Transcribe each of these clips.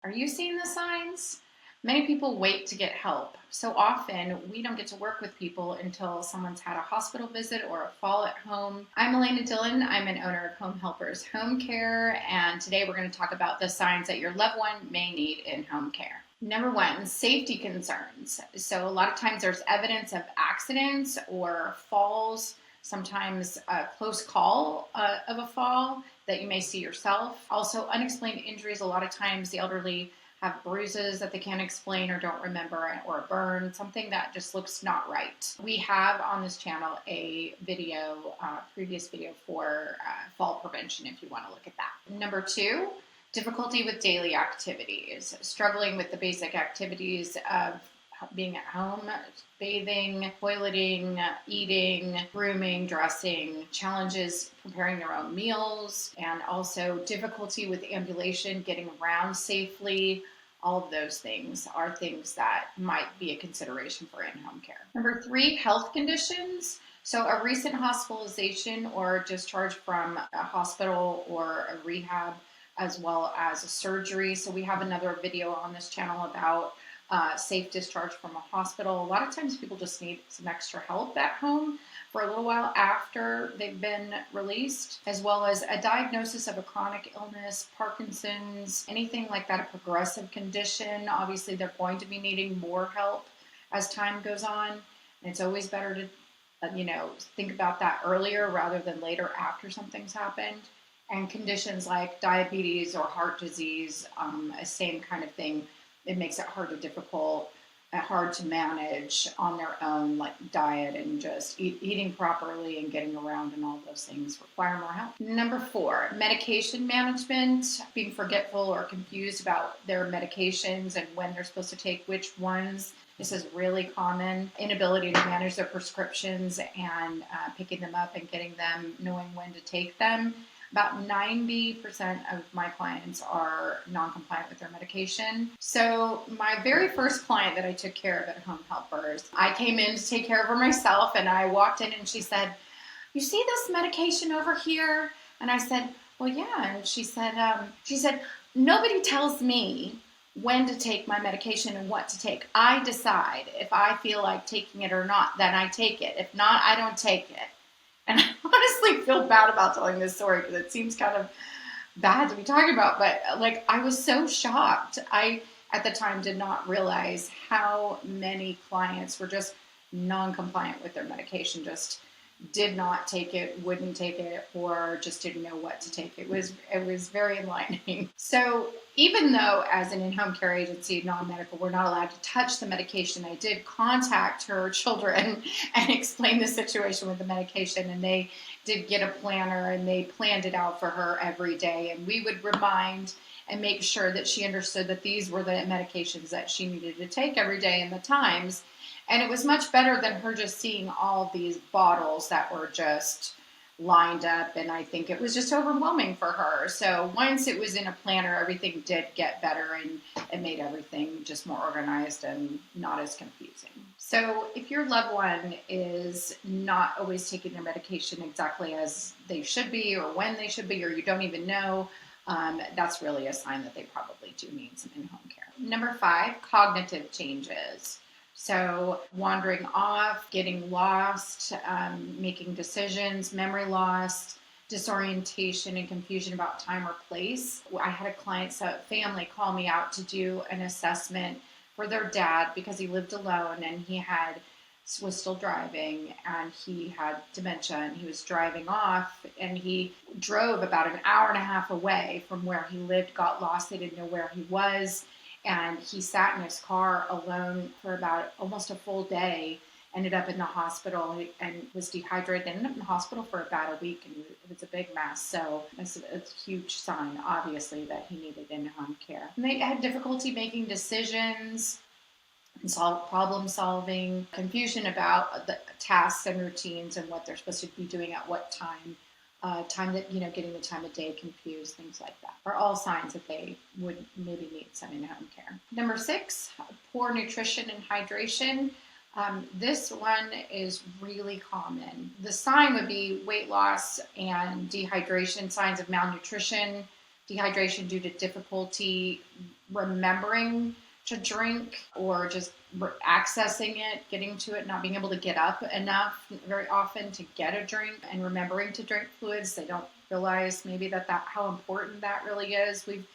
Are you seeing the signs? Many people wait to get help. So often we don't get to work with people until someone's had a hospital visit or a fall at home. I'm Elena Dillon. I'm an owner of Home Helpers Home Care, and today we're going to talk about the signs that your loved one may need in home care. Number one, safety concerns. So a lot of times there's evidence of accidents or falls, sometimes a close call of a fall that you may see yourself. Also, unexplained injuries. A lot of times the elderly have bruises that they can't explain or don't remember, or a burn, something that just looks not right. We have on this channel a video, previous video for fall prevention if you want to look at that. Number two, difficulty with daily activities, struggling with the basic activities of being at home, bathing, toileting, eating, grooming, dressing, challenges preparing their own meals, and also difficulty with ambulation, getting around safely. All of those things are things that might be a consideration for in-home care. Number three, health conditions. So a recent hospitalization or discharge from a hospital or a rehab, as well as a surgery. So we have another video on this channel about safe discharge from a hospital. A lot of times people just need some extra help at home for a little while after they've been released, as well as a diagnosis of a chronic illness, Parkinson's, anything like that, a progressive condition. Obviously, they're going to be needing more help as time goes on. And it's always better to, think about that earlier rather than later after something's happened. And conditions like diabetes or heart disease, same kind of thing. It makes it hard to manage on their own, like diet and just eating properly and getting around, and all those things require more help. Number four, medication management, being forgetful or confused about their medications and when they're supposed to take which ones. This is really common. Inability to manage their prescriptions and picking them up and getting them, knowing when to take them. About 90% of my clients are non-compliant with their medication. So my very first client that I took care of at Home Helpers, I came in to take care of her myself, and I walked in and she said, "You see this medication over here?" And I said, "Well, yeah." And she said, "Nobody tells me when to take my medication and what to take. I decide if I feel like taking it or not, then I take it. If not, I don't take it." And I honestly feel bad about telling this story because it seems kind of bad to be talking about, but like I was so shocked. I, at the time, did not realize how many clients were just non-compliant with their medication, just did not take it, wouldn't take it, or just didn't know what to take. It was very enlightening. So even though as an in-home care agency, non-medical, we're not allowed to touch the medication, I did contact her children and explain the situation with the medication, and they did get a planner and they planned it out for her every day. And we would remind and make sure that she understood that these were the medications that she needed to take every day and the times. And it was much better than her just seeing all these bottles that were just lined up. And I think it was just overwhelming for her. So once it was in a planner, everything did get better, and it made everything just more organized and not as confusing. So if your loved one is not always taking their medication exactly as they should be or when they should be, or you don't even know, that's really a sign that they probably do need some in-home care. Number five, cognitive changes. So wandering off, getting lost, making decisions, memory loss, disorientation, and confusion about time or place. I had a client's family call me out to do an assessment for their dad because he lived alone and was still driving, and he had dementia, and he was driving off, and he drove about an hour and a half away from where he lived, got lost. They didn't know where he was. And he sat in his car alone for about almost a full day, ended up in the hospital and was dehydrated, ended up in the hospital for about a week, and it was a big mess. So it's a huge sign, obviously, that he needed in-home care. And they had difficulty making decisions, problem solving, confusion about the tasks and routines and what they're supposed to be doing at what time. Getting the time of day confused, things like that, are all signs that they would maybe need some in-home care. Number six, poor nutrition and hydration. This one is really common. The sign would be weight loss and dehydration, signs of malnutrition, dehydration due to difficulty remembering to drink or just accessing it, getting to it, not being able to get up enough very often to get a drink and remembering to drink fluids. They don't realize maybe that how important that really is. We've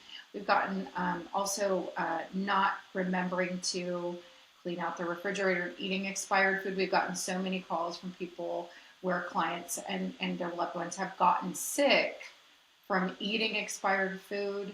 gotten also not remembering to clean out the refrigerator, eating expired food. We've gotten so many calls from people where clients and their loved ones have gotten sick from eating expired food.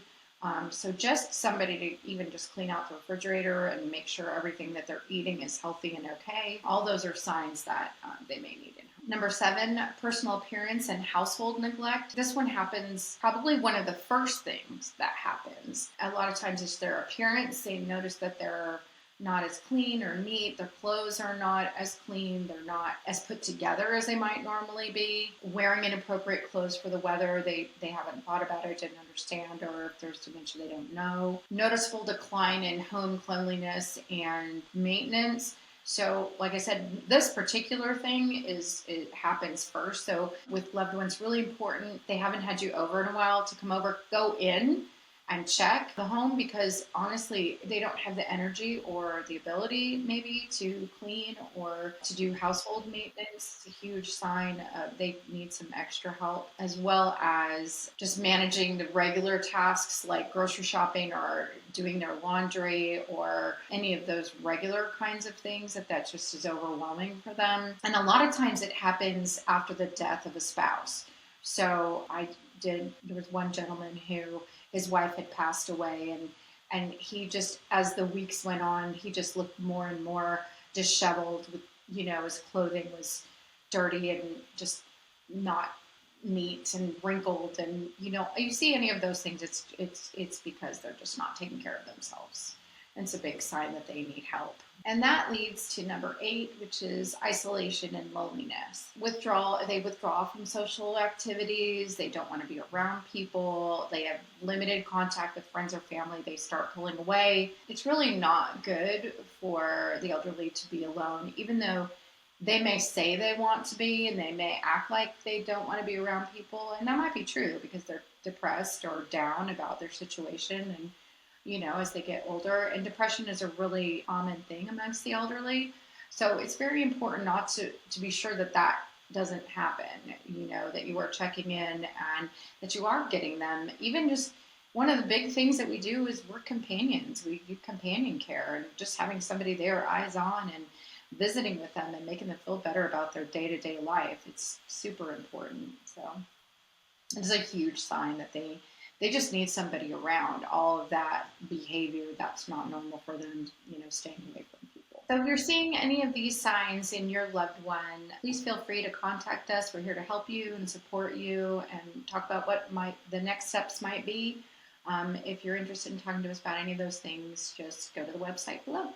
So just somebody to even just clean out the refrigerator and make sure everything that they're eating is healthy and okay. All those are signs that they may need it. Number 7, personal appearance and household neglect. This one happens probably one of the first things that happens. A lot of times it's their appearance. They notice that they're not as clean or neat. Their clothes are not as clean. They're not as put together as they might normally be. Wearing inappropriate clothes for the weather. They haven't thought about it, didn't understand, or if there's dementia, they don't know. Noticeable decline in home cleanliness and maintenance. So, like I said, this particular thing it happens first. So with loved ones, really important. They haven't had you over in a while to come over, go in and check the home, because honestly, they don't have the energy or the ability maybe to clean or to do household maintenance. It's a huge sign they need some extra help, as well as just managing the regular tasks like grocery shopping or doing their laundry or any of those regular kinds of things that just is overwhelming for them. And a lot of times it happens after the death of a spouse. So there was one gentleman who his wife had passed away, and he just, as the weeks went on, he just looked more and more disheveled with, his clothing was dirty and just not neat and wrinkled. And, you see any of those things, it's because they're just not taking care of themselves. And it's a big sign that they need help. And that leads to number 8, which is isolation and loneliness. They withdraw from social activities. They don't want to be around people. They have limited contact with friends or family. They start pulling away. It's really not good for the elderly to be alone, even though they may say they want to be, and they may act like they don't want to be around people. And that might be true because they're depressed or down about their situation, and as they get older. And depression is a really common thing amongst the elderly. So it's very important not to be sure that doesn't happen, that you are checking in and that you are getting them. Even just one of the big things that we do is we're companions. We do companion care, and just having somebody there, eyes on, and visiting with them and making them feel better about their day-to-day life. It's super important. So it's a huge sign that they just need somebody around. All of that behavior that's not normal for them, staying away from people. So if you're seeing any of these signs in your loved one, please feel free to contact us. We're here to help you and support you and talk about what the next steps might be. If you're interested in talking to us about any of those things, just go to the website below.